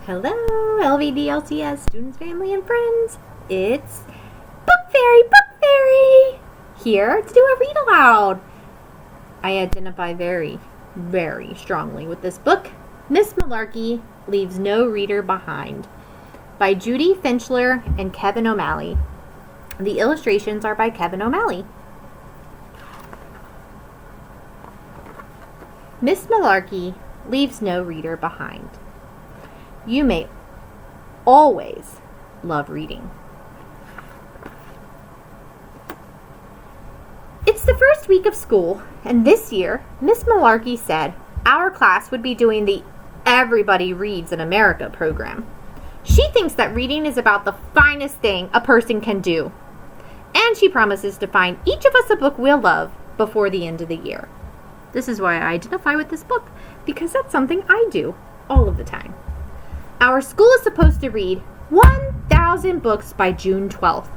Hello, LVDLTS students, family, and friends. It's Book Fairy, here to do a read aloud. I identify very, very strongly with this book. Miss Malarkey Leaves No Reader Behind by Judy, Finchler, and Kevin O'Malley. The illustrations are by Kevin O'Malley. Miss Malarkey leaves no reader behind. You may always love reading. It's the first week of school, and this year, Miss Malarkey said our class would be doing the Everybody Reads in America program. She thinks that reading is about the finest thing a person can do, and she promises to find each of us a book we'll love before the end of the year. This is why I identify with this book, because that's something I do all of the time. Our school is supposed to read 1,000 books by June 12th.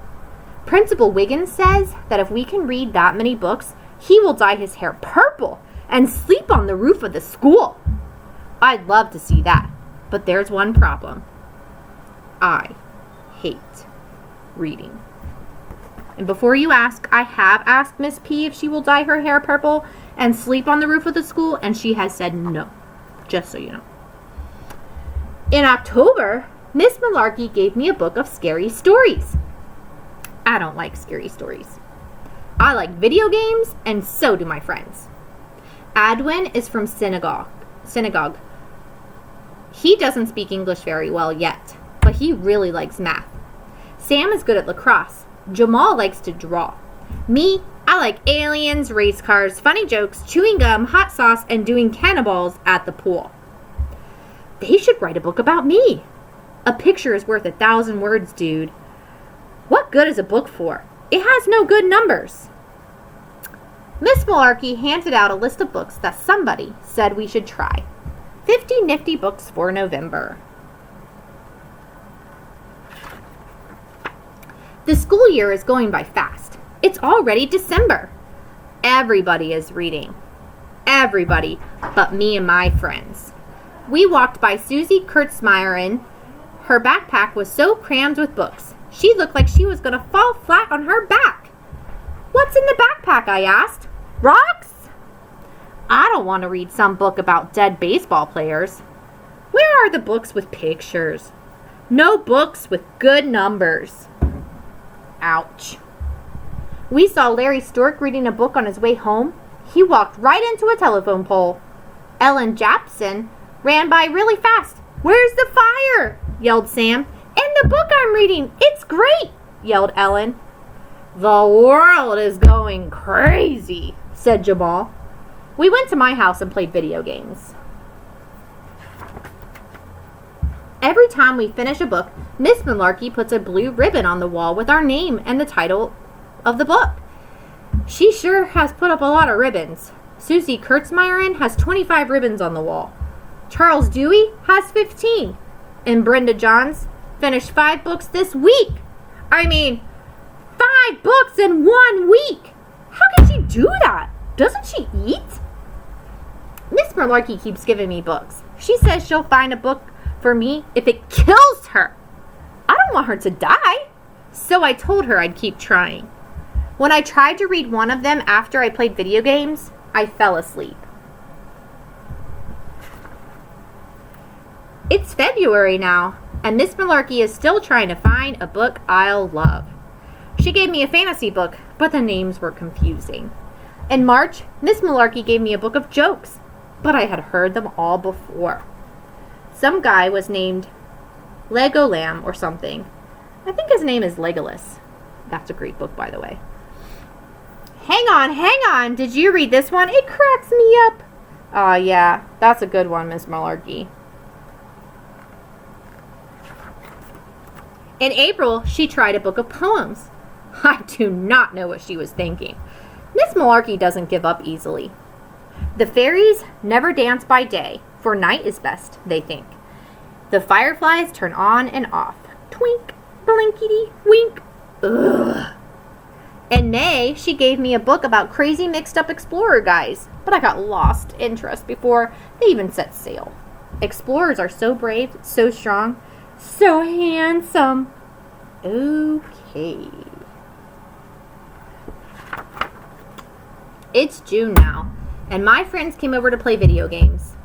Principal Wiggins says that if we can read that many books, he will dye his hair purple and sleep on the roof of the school. I'd love to see that, but there's one problem. I hate reading. And before you ask, I have asked Miss P if she will dye her hair purple and sleep on the roof of the school, and she has said no, just so you know. In October, Miss Malarkey gave me a book of scary stories. I don't like scary stories. I like video games, and so do my friends. Adwin is from synagogue. He doesn't speak English very well yet, but he really likes math. Sam is good at lacrosse. Jamal likes to draw. Me, I like aliens, race cars, funny jokes, chewing gum, hot sauce, and doing cannonballs at the pool. They should write a book about me. A picture is worth 1,000 words, dude. What good is a book for? It has no good numbers. Miss Malarkey handed out a list of books that somebody said we should try. 50 nifty books for November. The school year is going by fast. It's already December. Everybody is reading. Everybody but me and my friends. We walked by Susie Kurtzmeierin. Her backpack was so crammed with books. She looked like she was going to fall flat on her back. What's in the backpack? I asked. Rocks? I don't want to read some book about dead baseball players. Where are the books with pictures? No books with good numbers. Ouch. We saw Larry Stork reading a book on his way home. He walked right into a telephone pole. Ellen Japson ran by really fast. Where's the fire? Yelled Sam. In the book I'm reading. It's great, yelled Ellen. The world is going crazy, said Jamal. We went to my house and played video games. Every time we finish a book, Miss Malarkey puts a blue ribbon on the wall with our name and the title of the book. She sure has put up a lot of ribbons. Susie Kurtzmeierin has 25 ribbons on the wall. Charles Dewey has 15. And Brenda Johns finished 5 books this week. 5 books in 1 week. How can she do that? Doesn't she eat? Miss Malarkey keeps giving me books. She says she'll find a book for me if it kills her. I don't want her to die. So I told her I'd keep trying. When I tried to read one of them after I played video games, I fell asleep. It's February now, and Miss Malarkey is still trying to find a book I'll love. She gave me a fantasy book, but the names were confusing. In March, Miss Malarkey gave me a book of jokes, but I had heard them all before. Some guy was named Legolam or something. I think his name is Legolas. That's a great book, by the way. Hang on. Did you read this one? It cracks me up. Oh, yeah. That's a good one, Miss Malarkey. In April, she tried a book of poems. I do not know what she was thinking. Miss Malarkey doesn't give up easily. The fairies never dance by day, for night is best, they think. The fireflies turn on and off. Twink, blinkety, wink. Ugh. In May, she gave me a book about crazy mixed-up explorer guys, but I got lost interest before they even set sail. Explorers are so brave, so strong, so handsome. Okay. It's June now, and my friends came over to play video games.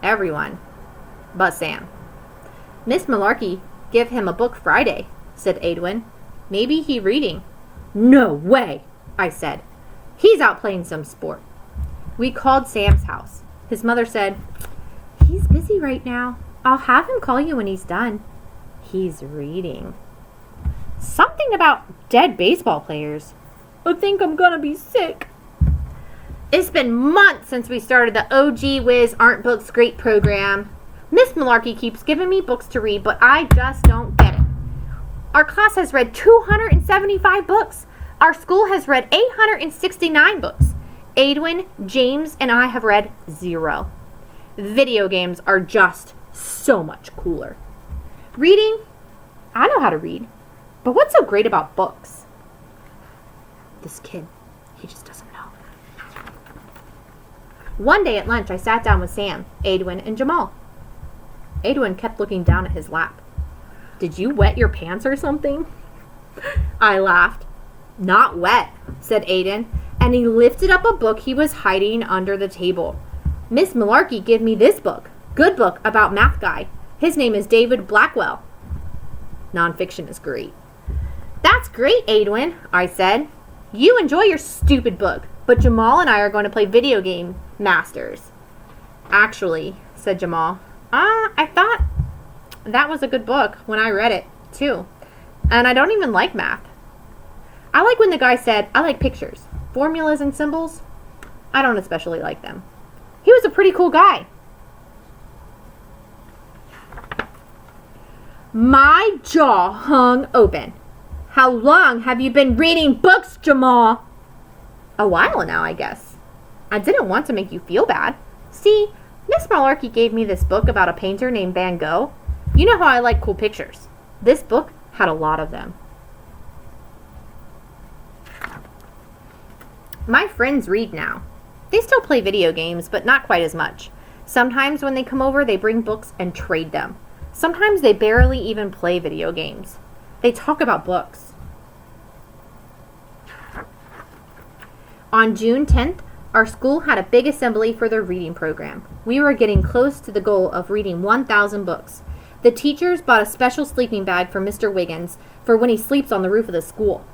Everyone but Sam. Miss Malarkey give him a book Friday, said Edwin. Maybe he reading. No way, I said. He's out playing some sport. We called Sam's house. His mother said, he's busy right now. I'll have him call you when he's done. He's reading. Something about dead baseball players. I think I'm gonna be sick. It's been months since we started the OG Whiz Aren't Books Great program. Miss Malarkey keeps giving me books to read, but I just don't get it. Our class has read 275 books. Our school has read 869 books. Edwin, James, and I have read 0. Video games are just so much cooler. Reading? I know how to read. But what's so great about books? This kid, he just doesn't know. One day at lunch, I sat down with Sam, Edwin, and Jamal. Edwin kept looking down at his lap. Did you wet your pants or something? I laughed. Not wet, said Aiden, and he lifted up a book he was hiding under the table. Miss Malarkey gave me this book. Good book about math guy. His name is David Blackwell. Nonfiction is great. That's great, Edwin, I said. You enjoy your stupid book, but Jamal and I are going to play video game masters. Actually, said Jamal, I thought that was a good book when I read it, too. And I don't even like math. I like when the guy said, I like pictures. Formulas and symbols, I don't especially like them. He was a pretty cool guy. My jaw hung open. How long have you been reading books, Jamal? A while now, I guess. I didn't want to make you feel bad. See, Miss Malarkey gave me this book about a painter named Van Gogh. You know how I like cool pictures. This book had a lot of them. My friends read now. They still play video games, but not quite as much. Sometimes when they come over, they bring books and trade them. Sometimes they barely even play video games. They talk about books. On June 10th, our school had a big assembly for their reading program. We were getting close to the goal of reading 1,000 books. The teachers bought a special sleeping bag for Mr. Wiggins for when he sleeps on the roof of the school.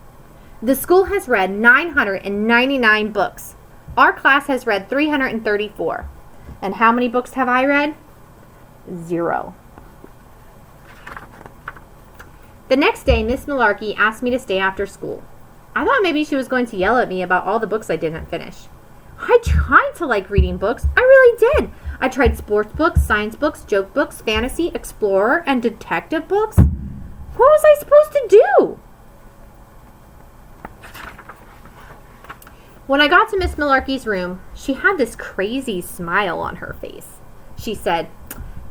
The school has read 999 books. Our class has read 334. And how many books have I read? 0. The next day, Miss Malarkey asked me to stay after school. I thought maybe she was going to yell at me about all the books I didn't finish. I tried to like reading books. I really did. I tried sports books, science books, joke books, fantasy, explorer, and detective books. What was I supposed to do? When I got to Miss Malarkey's room, she had this crazy smile on her face. She said,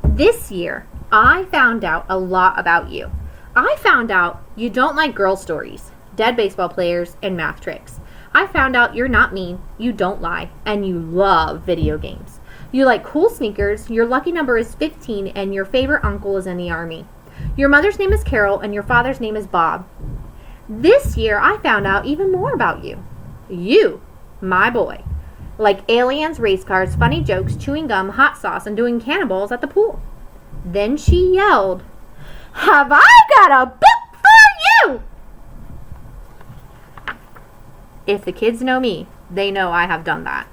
"This year, I found out a lot about you. I found out you don't like girl stories, dead baseball players, and math tricks. I found out you're not mean, you don't lie, and you love video games. You like cool sneakers, your lucky number is 15, and your favorite uncle is in the army. Your mother's name is Carol, and your father's name is Bob. This year, I found out even more about you. You, my boy, like aliens, race cars, funny jokes, chewing gum, hot sauce, and doing cannonballs at the pool." Then she yelled, "Have I got a book for you?" If the kids know me, they know I have done that.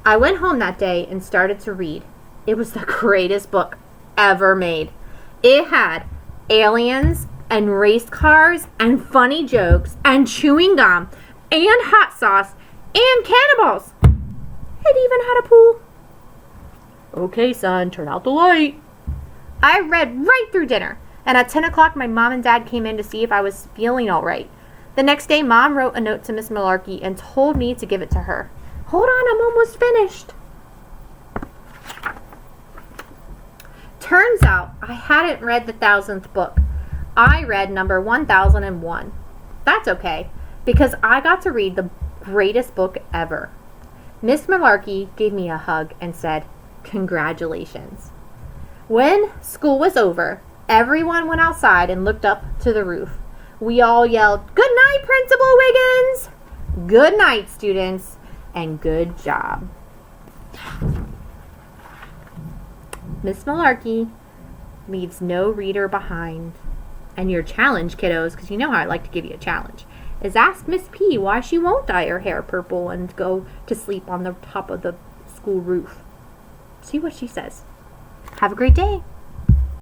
I went home that day and started to read. It was the greatest book ever made. It had aliens and race cars and funny jokes and chewing gum and hot sauce and cannonballs. It even had a pool. "Okay, son, turn out the light." I read right through dinner, and at 10 o'clock my mom and dad came in to see if I was feeling all right. The next day, Mom wrote a note to Miss Malarkey and told me to give it to her. Hold on, I'm almost finished. Turns out I hadn't read the 1,000th book. I read number 1001. That's okay, because I got to read the greatest book ever. Miss Malarkey gave me a hug and said, Congratulations. When school was over, everyone went outside and looked up to the roof. We all yelled, "Good night, Principal Wiggins!" "Good night, students," and "Good job." Miss Malarkey leaves no reader behind. And your challenge, kiddos, because you know how I like to give you a challenge, is ask Miss P why she won't dye her hair purple and go to sleep on the top of the school roof. See what she says. Have a great day.